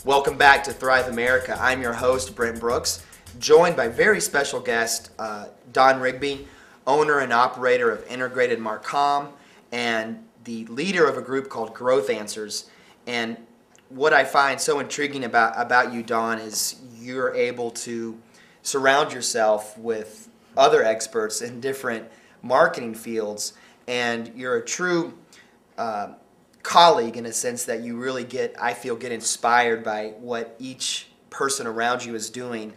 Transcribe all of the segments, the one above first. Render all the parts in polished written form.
Welcome back to Thrive America. I'm your host, Brent Brooks, joined by very special guest, Don Rigby, owner and operator of Integrated MARCOM and the leader of a group called Growth Answers. And what I find so intriguing about you, Don, is you're able to surround yourself with other experts in different marketing fields, and you're a true colleague in a sense that you really get inspired by what each person around you is doing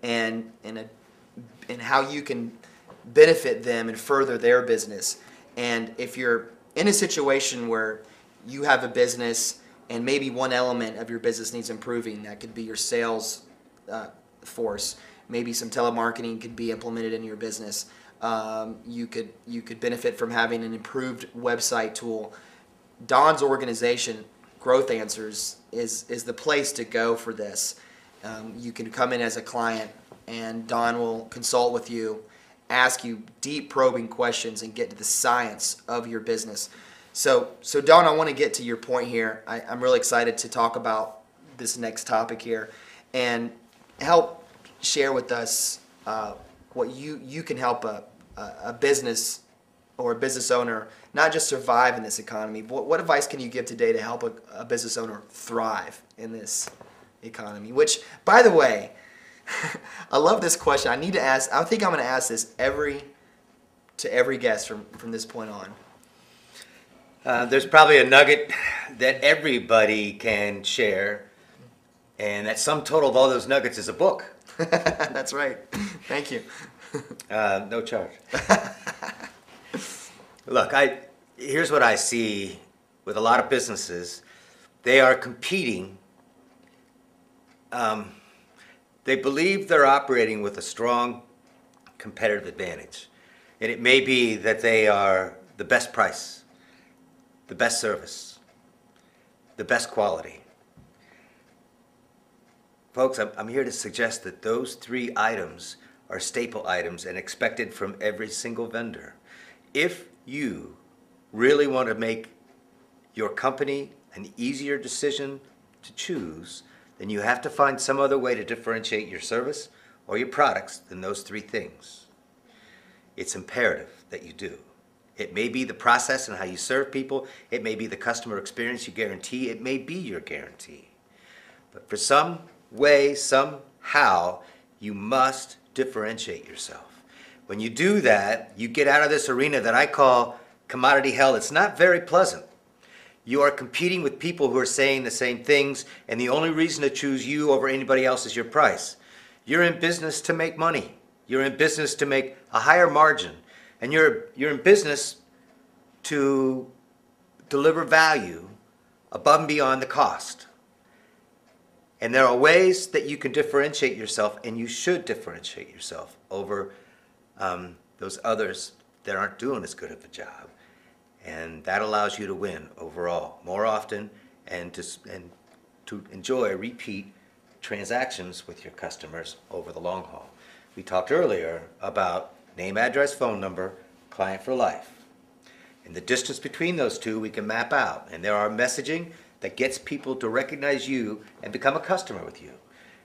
and how you can benefit them and further their business. And if you're in a situation where you have a business and maybe one element of your business needs improving, that could be your sales force, maybe some telemarketing could be implemented in your business. You could benefit from having an improved website tool. Don's organization, Growth Answers, is the place to go for this. You can come in as a client, and Don will consult with you, ask you deep probing questions, and get to the science of your business. So Don, I want to get to your point here. I'm really excited to talk about this next topic here and help share with us what you can help a business or a business owner not just survive in this economy. What advice can you give today to help a business owner thrive in this economy? Which, by the way, I love this question. I need to ask. I think I'm going to ask this to every guest from this point on. There's probably a nugget that everybody can share, and that sum total of all those nuggets is a book. That's right. Thank you. No charge. Look, here's what I see with a lot of businesses. They are competing. They believe they're operating with a strong competitive advantage. And it may be that they are the best price, the best service, the best quality. Folks, I'm here to suggest that those three items are staple items and expected from every single vendor. If you really want to make your company an easier decision to choose, then you have to find some other way to differentiate your service or your products than those three things. It's imperative that you do. It may be the process and how you serve people. It may be the customer experience you guarantee. It may be your guarantee. But for some way, somehow, you must differentiate yourself. When you do that, you get out of this arena that I call commodity hell. It's not very pleasant. You are competing with people who are saying the same things, and the only reason to choose you over anybody else is your price. You're in business to make money. You're in business to make a higher margin, and you're in business to deliver value above and beyond the cost. And there are ways that you can differentiate yourself, and you should differentiate yourself over those others that aren't doing as good of a job. And that allows you to win overall more often and to enjoy repeat transactions with your customers over the long haul. We talked earlier about name, address, phone number, client for life. And the distance between those two we can map out. And there are messaging that gets people to recognize you and become a customer with you.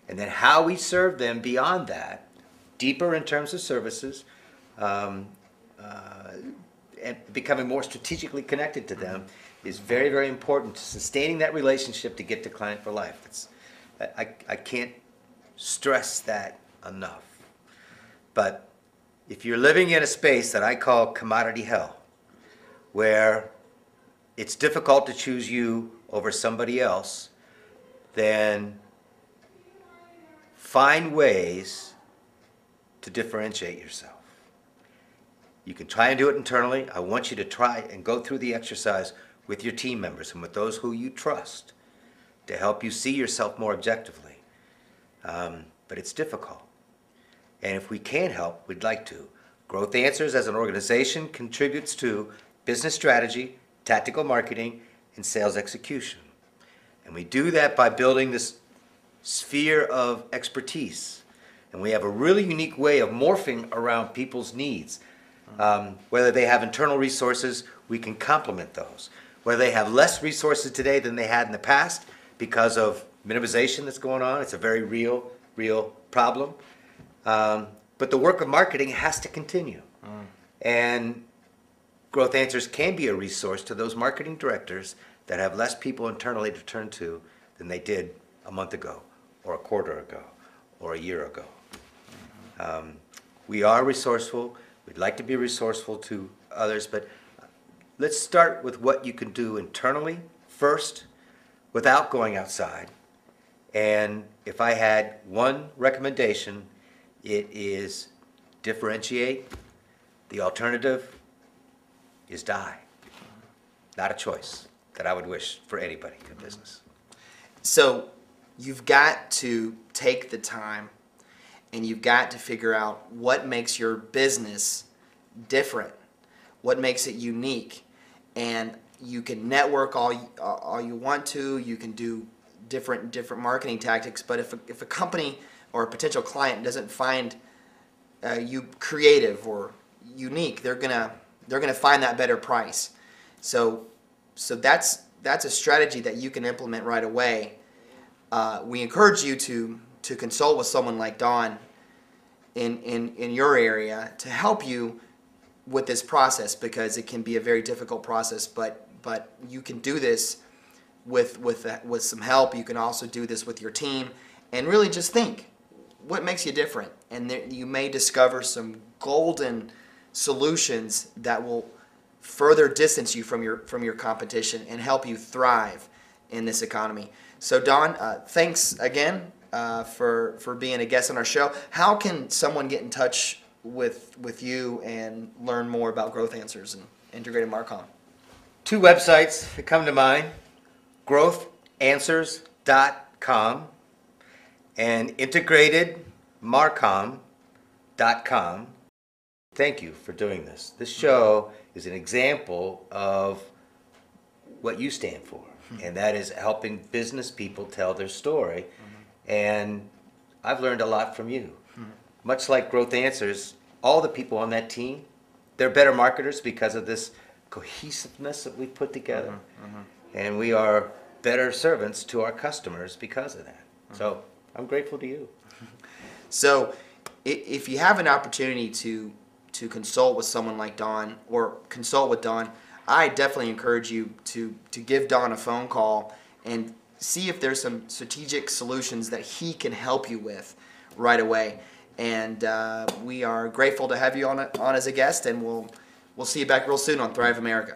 And then how we serve them beyond that, deeper in terms of services, and becoming more strategically connected to them is very, very important to sustaining that relationship to get to client for life. I can't stress that enough. But if you're living in a space that I call commodity hell, where it's difficult to choose you over somebody else, then find ways to differentiate yourself. You can try and do it internally. I want you to try and go through the exercise with your team members and with those who you trust to help you see yourself more objectively. But it's difficult. And if we can help, we'd like to. Growth Answers as an organization contributes to business strategy, tactical marketing, and sales execution. And we do that by building this sphere of expertise. And we have a really unique way of morphing around people's needs. Whether they have internal resources, we can complement those. Whether they have less resources today than they had in the past because of minimization that's going on. It's a very real problem. But the work of marketing has to continue. And Growth Answers can be a resource to those marketing directors that have less people internally to turn to than they did a month ago, or a quarter ago, or a year ago. We are resourceful. We'd like to be resourceful to others, but let's start with what you can do internally first without going outside. And if I had one recommendation, it is differentiate. The alternative is die. Not a choice that I would wish for anybody in business. So you've got to take the time and you've got to figure out what makes your business different, what makes it unique. And you can network all you want to, you can do different marketing tactics, but if a company or a potential client doesn't find you creative or unique, they're gonna find that better price. So that's a strategy that you can implement right away. We encourage you to consult with someone like Don in your area to help you with this process, because it can be a very difficult process, but you can do this with some help. You can also do this with your team, and really just think, what makes you different? And you may discover some golden solutions that will further distance you from your competition and help you thrive in this economy. So Don, thanks again for being a guest on our show. How can someone get in touch with you and learn more about Growth Answers and Integrated MARCOM? Two websites that come to mind: growthanswers.com and integratedmarcom.com. Thank you for doing this. This show is an example of what you stand for, and that is helping business people tell their story. And I've learned a lot from you. Much like Growth Answers, all the people on that team, they're better marketers because of this cohesiveness that we put together. And we are better servants to our customers because of that. So I'm grateful to you. So if you have an opportunity to consult with someone like Don or consult with Don, I definitely encourage you to give Don a phone call and see if there's some strategic solutions that he can help you with right away. And we are grateful to have you on as a guest, and we'll see you back real soon on Thrive America.